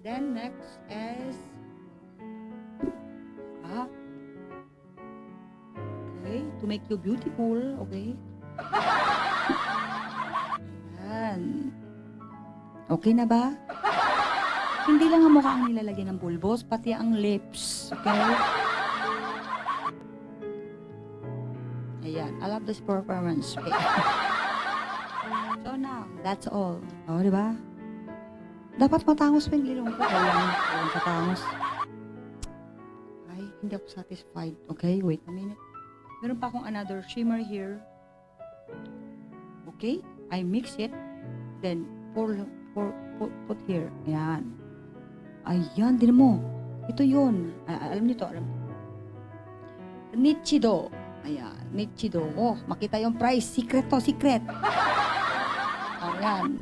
Then next is ah, okay, to make you beautiful, okay? Ayan. Okay na ba? Hindi lang ang mukha ang nilalagyan ng bulbos, pati ang lips, okay? Ayan, I love this performance. Okay. So now, that's all. O, di ba? Dapat matangos pa yung ilong ko. Walang matangos. Ay, hindi ako satisfied. Okay, wait a minute. Meron pa akong another shimmer here. Okay, I mix it. Then, put here. Ayan. Ayan, din mo. Ito yun. Alam niyo to, alam niyo. Nichido. Ayan, Nichido. Oh, makita yung price. Secret to, secret. Ayan.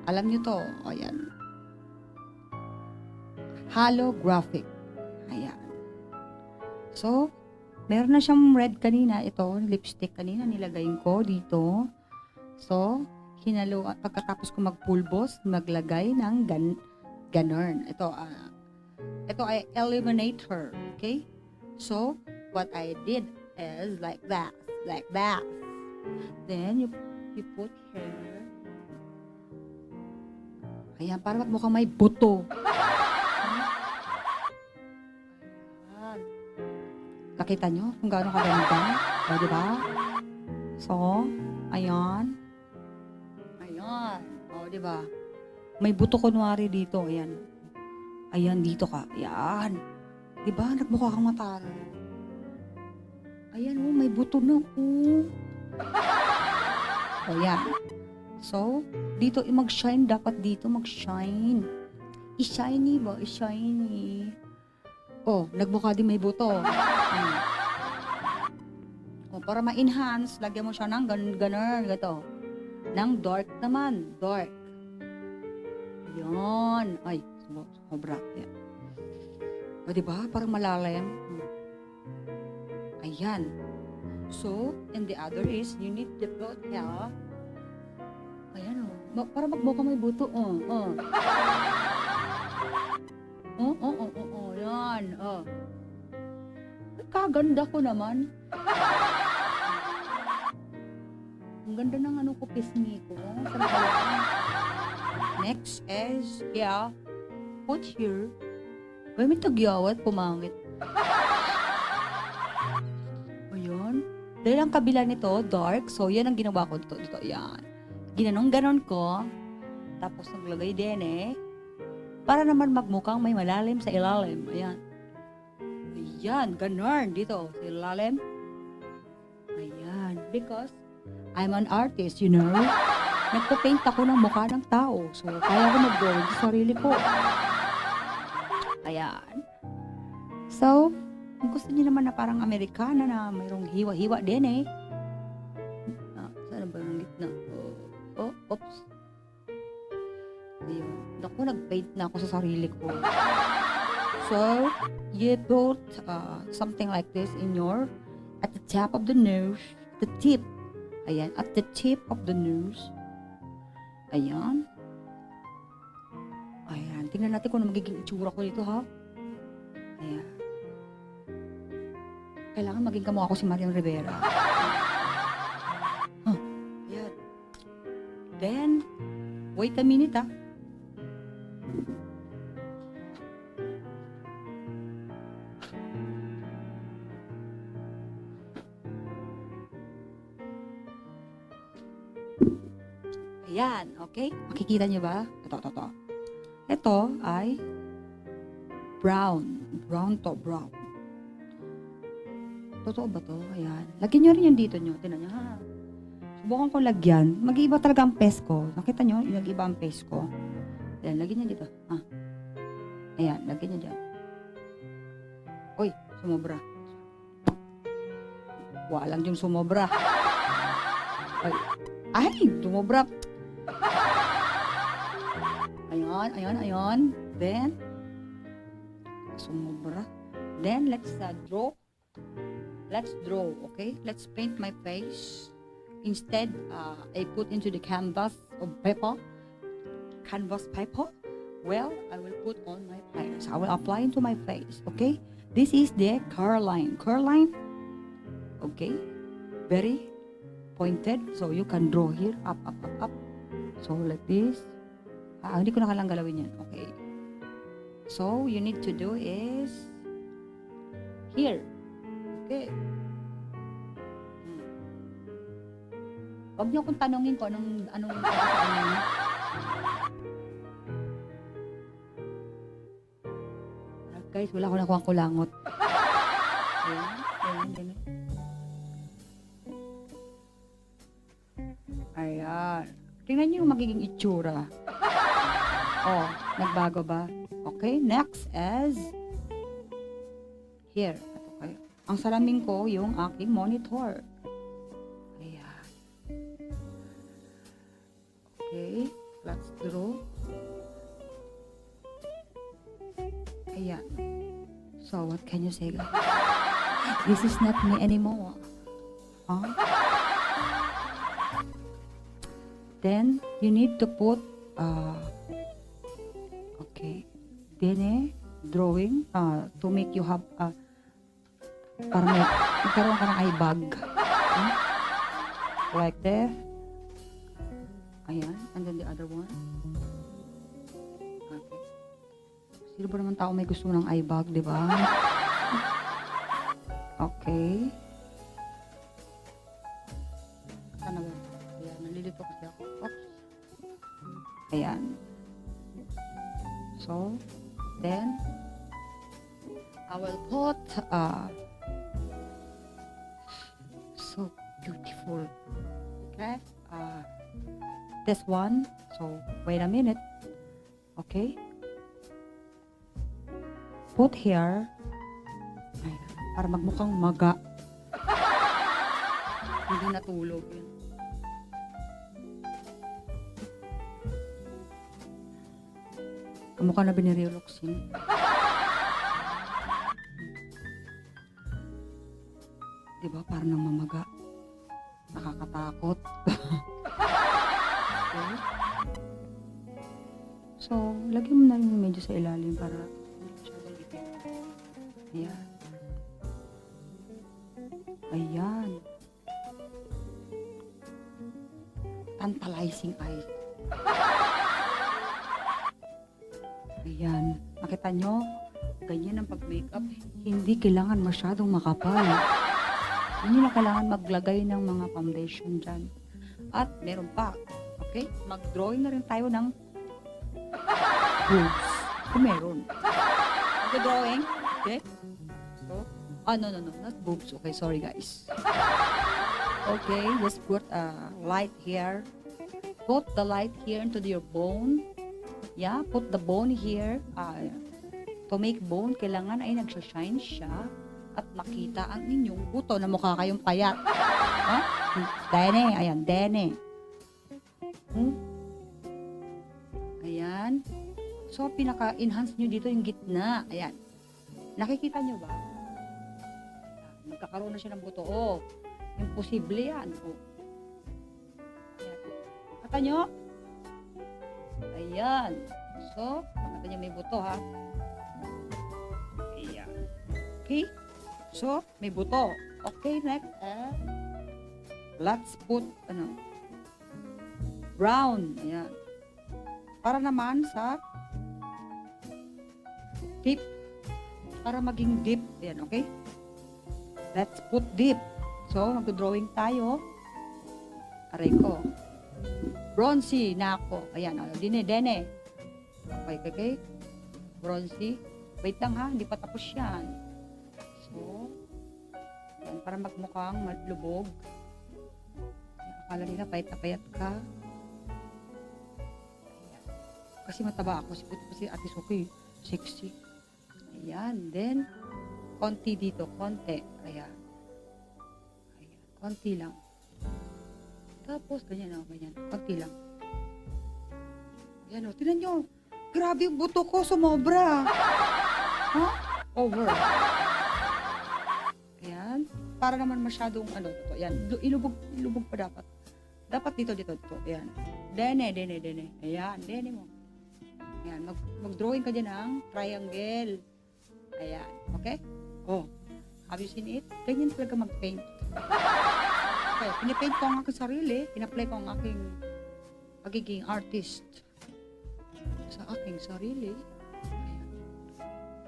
Alam niyo to. Ayan. Holographic. Ayan. So, meron na siyang red kanina. Ito, lipstick kanina. Nilagay ko dito. So, pagkatapos ko magpulbos, maglagay ng ganun. Ito ay eliminator. Okay? So, what I did is like that. Then, you put here. Ayan, para mukhang may buto. Ayan. Nakita nyo kung gaano kaganda? O, diba? So, ayan. Ayan. O, diba? May buto kunwari dito. Ayan. Ayan, dito ka. Ayan. Diba? Nagmukha kang matalo. Ayan, may buto na. O, yan. So, dito mag-shine. Dapat dito mag-shine. I-shiny ba? I-shiny. Oh, nagmukha din may buto. O, para ma-enhance, lagyan mo siya ng ganun. Gato. Ng dark naman. Dark. Yan. Ay, sobra. Yan. O, diba? Parang malalim. Ayan. So, and the other is, you need to put here. Ayan o. Para magbuka may buto. Yan. Kaganda ko naman. Ang ganda ng ano ko, pisngi ko. Next is, yeah, put here. Ay, may tagyawat, pumangit. Ayan. Dahil ang kabila nito, dark. So, yan ang ginawa ko dito. Yan. Ganon ko. Tapos, naglagay din para naman magmukhang may malalim sa ilalim. Ayan. Ayan. Ganon. Dito. Sa ilalim. Ayan. Because, I'm an artist, you know. Nagpa-paint ako ng mukha ng tao. So, kaya ko mag-drawing sa sarili ko. Ayan. So, kung gusto niyo naman na parang Amerikana na mayroong hiwa-hiwa din saan ba yung gitna? Oops. Ayun. Naku, nag-paint na ako sa sarili ko. So, you put something like this at the top of the nose, the tip. Ayan, at the tip of the nose. Ayan. Ayan, tingnan natin kung ano magiging itsura ko dito, ha? Ayan. Kailangan maging kamukha ko si Marian Rivera. Ayan. Then, wait a minute, ha? Ayan, okay? Makikita niyo ba? Ito. Ito ay brown. Brown. Totoo ba to? Ayan. Lagyan nyo rin yung dito nyo. Tingnan nyo, ha? Subukan ko lagyan. Mag-iiba talaga ang paste ko. Nakita nyo? Nag-iba ang paste ko. Ayan, lagyan nyo dito. Ayan, lagyan nyo dyan. Uy, sumobra. Walang yung sumobra. Ay, sumobra. Ayan. Then, sumobra. Then, let's draw. Let's draw, okay? Let's paint my face. Instead, I put into the canvas paper. Well, I will put on my face. I will apply into my face. Okay? This is the curl line. Curl line. Okay? Very pointed. So, you can draw here. Up, up, up, up. So, like this. Hindi ko na kailangan galawin yan. Okay. So, you need to do is here. Okay. Huwag niyo akong tanongin ko anong guys, wala ko nakuha kulangot. Ayan. Ayan. Tingnan niyo yung magiging itsura. Oh, nagbago ba? Okay, next is here. Ito kayo. Ang salamin ko yung aking monitor. Ayan. Okay, let's draw. Ayan. So, what can you say, guys? This is not me anymore. Huh? Then, you need to put, okay, then drawing, to make you have, para magkaroon ka ng eye bag. Huh? Like that. Ayan, and then the other one. Okay. Sino ba naman tao may gusto ng eye bag, di ba? Okay. Sana ba? Ayan, nalilito kasi ako. Oops. Ayan. So, then, I will put, so beautiful. Okay? This one. So, wait a minute. Okay? Put here. Ayan, para magmukhang maga. Hindi natulog yun. Kamukha na binirioloxin. Diba? Parang nang mamaga. Nakakatakot. Okay. So, lagyan mo na rin medyo sa ilalim para hindi masyadong ipit. Ayan. Ayan. Tantalizing eyes. Ayan. Nakita nyo? Ganyan ang pag-makeup. Hindi kailangan masyadong makapal. Hindi na kailangan maglagay ng mga foundation dyan. At meron pa. Okay? Mag-drawing na rin tayo ng boobs. Kung meron. Mag-drawing. Okay? So, no. Not boobs. Okay, sorry guys. Okay, just put a light here. Put the light here into your bone. Yeah, put the bone here. To make bone, kailangan ay nagsashine siya at makita ang inyong buto na mukha kayong payat. Huh? Dene, ayan, dene. Ayan. So, pinaka-enhance nyo dito yung gitna. Ayan. Nakikita nyo ba? Magkakaroon na siya ng buto. Oh, imposible yan. Oh. Ayan. Kata nyo? Ayan. So, makita nyo may buto, ha? Ayan. Okay? So, may buto. Okay, next. Let's put, brown. Ayan. Para naman sa deep. Para maging deep. Ayan, okay? Let's put deep. So, mag-drawing tayo. Aray ko. Bronzy na ako. Ayan, dine. Okay. Bronzy. Wait lang ha, hindi pa tapos yan. So, ayan, para magmukhang malubog. Akala nila, payat na payat ka. Ayan. Kasi mataba ako. Si Ate Suki, sexy. Ayan, then, konti dito, konti. Ayan. Konti lang. Tapos, ganyan. Konti lang. Ayan o, tinan nyo. Grabe yung buto ko, sumobra. Huh? Over. Ayan. Para naman masyadong, ayan. Ilubog pa dapat. Dapat dito. Ayan. Dene. Ayan, dene mo. Ayan, mag-drawing ka dyan ng triangle. Ayan, okay? Oh, have you seen it? Ganyan talaga mag-paint. Okay, pinipaint ko ang aking sarili, pinaplay ko ang aking pagiging artist sa aking sarili. Ayan.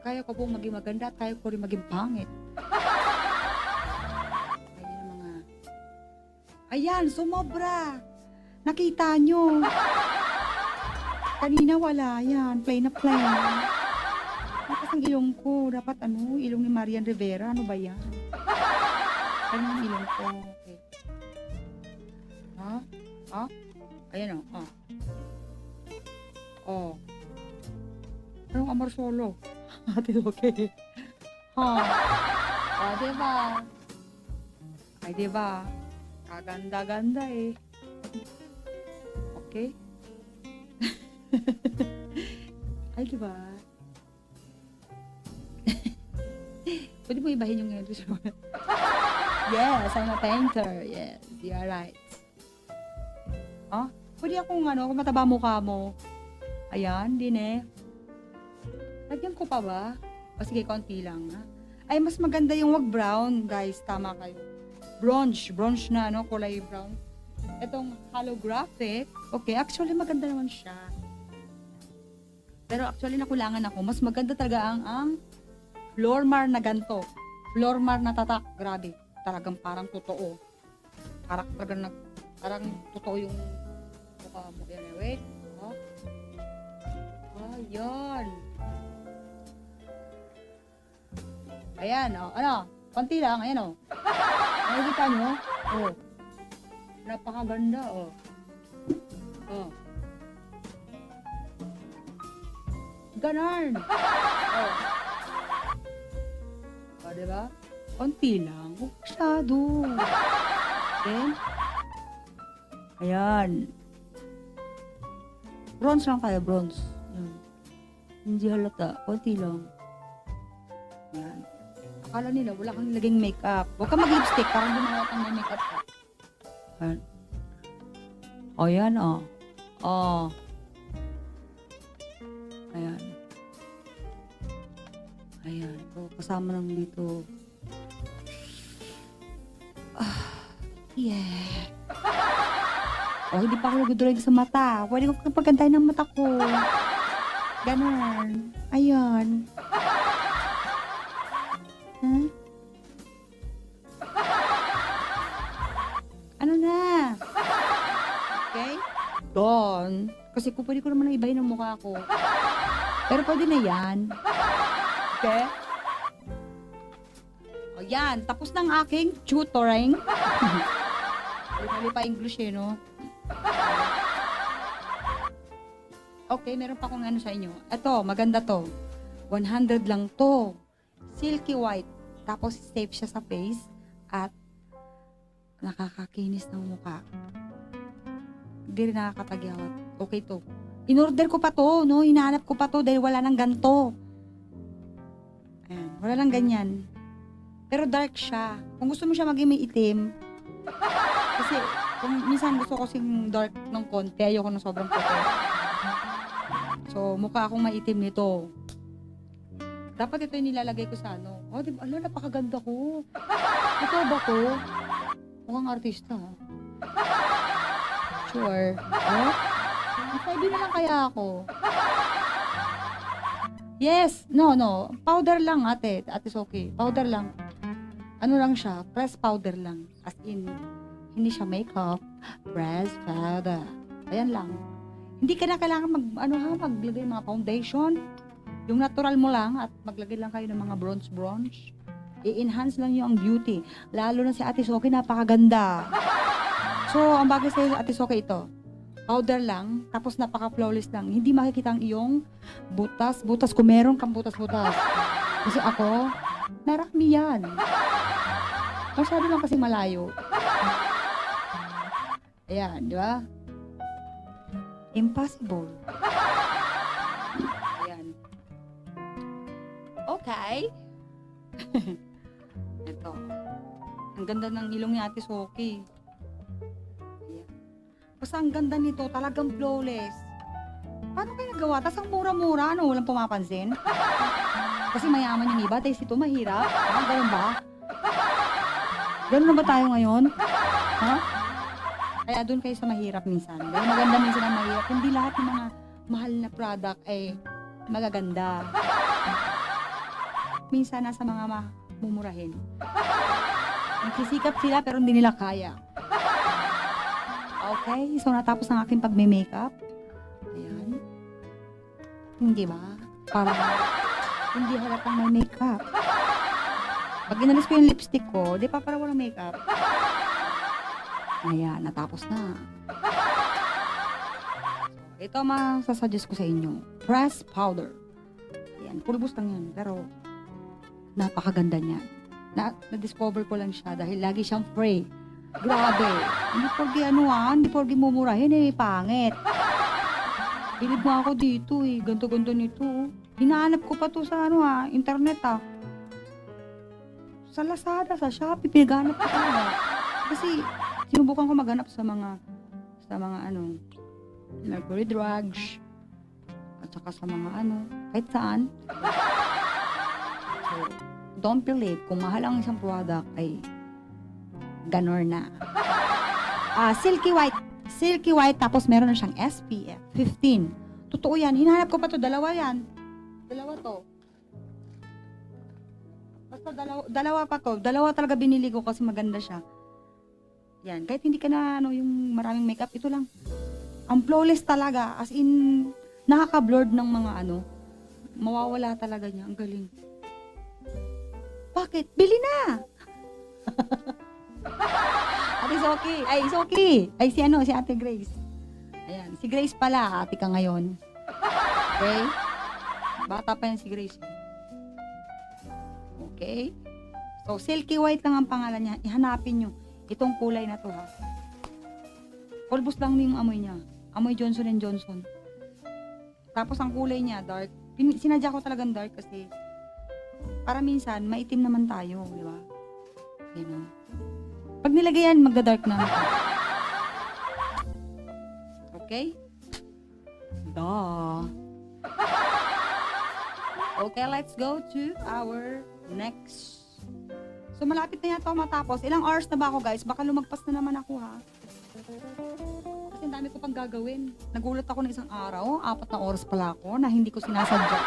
Kaya ko pong maging maganda at kaya ko rin maging pangit. Ayan ang mga... Ayan, sumobra! Nakita nyo! Kanina wala yan, plain na plain. Tapos ang ilong ko, dapat ilong ni Marian Rivera, ano ba yan? Kanina ang ilong ko, okay. Ha? Ha? Ayan o, oh. Anong Amor Solo? Ate, okay. Ha? Diba? Ay, diba? Kaganda-ganda eh. Okay? Ay, diba? Pwede mo ibahin yung ngayon. Yes, I'm a painter. Yes, you are right. Huh? Pwede akong kung mataba mukha mo. Ayan, din eh. Lagyan ko pa ba? O sige, konti lang. Ha? Ay, mas maganda yung wag brown, guys. Tama kayo. Bronze na, kulay brown. Itong holographic, okay, actually maganda naman siya. Pero actually nakulangan ako. Mas maganda talaga ang Flormar na ganto. Flormar na tatak. Grabe. Talagang parang totoo. Parang totoo yung mukha mo. Yan, wait. Oh. Ayan. Ayan, oh. Ano? Konti lang. Ayan, oh. Nakikita nyo? Oh. Napakaganda, oh. Oh. Ganon. Oh. Oh, diba? Konti lang. Huwag masyado. Then, ayan. Bronze lang kaya, bronze. Ayan. Hindi halata. Konti lang. Ayan. Akala nila, wala kang nilaging makeup. Huwag kang mag-lipstick, parang di mawala kang may makeup ka. Ayan. O, yan, o. O. Ayan. Ayan. O, kasama lang dito. Yeah. O, hindi pa ako nag-drawing sa mata. Pwede ko pagandahin ng mata ko. Ganon. Ayan. Huh? Ano na? Okay? Doon. Kasi pwede ko naman na ibahin ang mukha ko. Pero pwede na yan. Okay? O yan. Tapos ng aking tutoring. Mali pa English no? Okay, meron pa akong sa inyo. Ito, maganda to. 100 lang to. Silky white. Tapos safe siya sa face. At nakakakinis ng mukha. Hindi rin nakakatagyawat. Okay to. In-order ko pa to, no? Hinahanap ko pa to dahil wala nang ganto. Ayan, wala nang ganyan. Pero dark siya. Kung gusto mo siya maging may itim, kasi kung minsan gusto ko kasing dark ng konti, ayoko ng sobrang puti. So, mukha akong maitim nito. Dapat ito yung nilalagay ko sa ano. Oh, diba? Ala, napakaganda ko. Ito ba ko? Mukhang artista, ha? Sure. Oh? Pwede na lang kaya ako. Yes. No. Powder lang, ate. Ate, okay. Powder lang. Ano lang siya? Press powder lang. As in, hindi siya makeup. Press powder. Ayan lang. Hindi ka na kailangan maglagay mga foundation. Yung natural mo lang at maglagay lang kayo ng mga bronze. I-enhance lang yung ang beauty. Lalo na si Ate Soki, napakaganda. So, ang bagay sa'yo, Ate Soki, ito. Powder lang, tapos napaka-flawless lang. Hindi makikita ang iyong butas. Butas, kung meron kang butas-butas. Kasi ako, narakmi yan. Masyado lang kasi malayo. Ayan, di ba? Impossible. Ayan. Okay. Ito. Ang ganda ng ilong ni Ate Soki. Ayan. Basta ang ganda nito, talagang flawless. Paano kayo nagawa? Tas ang mura-mura, ano, walang pumapansin? Kasi mayaman yung iba, tapos ito mahirap. Ganun ba? Ganun na ba tayo ngayon? Ha? Kaya doon kayo sa mahirap minsan. Dahil maganda minsan ang mahirap. Hindi lahat ng mga mahal na product ay magaganda. Minsan nasa mga mumurahin. Nagsisikap sila pero hindi nila kaya. Okay, so natapos ang aking pagme-makeup. Ayan. Hindi ba? Para hindi halatang may makeup. Pag inalis ko yung lipstick ko, di pa para walang makeup. Ayan, natapos na. Ito ang masasuggest ko sa inyo. Press powder. Ayan, pulbos lang yan. Pero, napakaganda niya. Na-discover ko lang siya dahil lagi siyang free. Grabe. Hindi porgi hindi porgi mumurahin pangit. Bilib mo ako dito ganto-ganto nito. Hinahanap ko pa to sa internet Sa Lazada, sa Shopee, pinaghanap ko talaga. Kasi, sinubukan ko maghanap sa mga Mercury Drugs, at saka sa mga kahit saan. So, don't believe kung mahal ang isang product ay ganor na. Silky white, tapos meron na siyang SPF 15. Totoo yan, hinahanap ko pa to, dalawa to. Basta dalawa pa to, dalawa talaga binili ko kasi maganda siya. Yan, kahit hindi ka na yung maraming makeup, ito lang. Ang flawless talaga, as in, nakaka-blurred ng mga mawawala talaga niya, ang galing. Bakit? Bili na! Ate Soki. It's okay. Si Ate Grace. Ayan, si Grace pala, ate ka ngayon. Okay? Bata pa yan si Grace. Okay? So, silky white lang ang pangalan niya. Ihanapin nyo. Itong kulay na to, ha? Pulbos lang yung amoy niya. Amoy Johnson & Johnson. Tapos ang kulay niya, dark. Sinadya ko talagang dark kasi para minsan, maitim naman tayo, di ba? Yan. Pag nilagay yan, magda-dark na. Okay? Okay, let's go to our next. So, malapit na yata matapos. Ilang hours na ba ako, guys? Baka lumagpas na naman ako, ha? Kasi ang dami ko pang gagawin. Nagulat ako ng isang araw. 4 na oras pala ako na hindi ko sinasadya.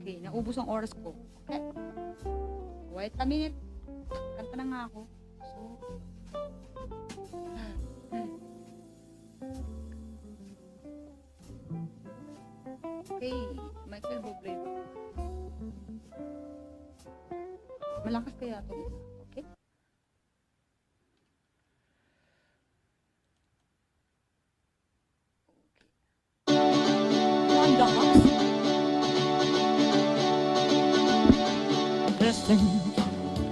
Okay, naubos ang oras ko. Okay. Wait a minute. Kanta na nga ako. Okay, Michael Bublé. Malakas kaya ito. Okay? Landakas. Blessings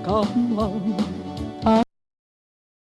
come on.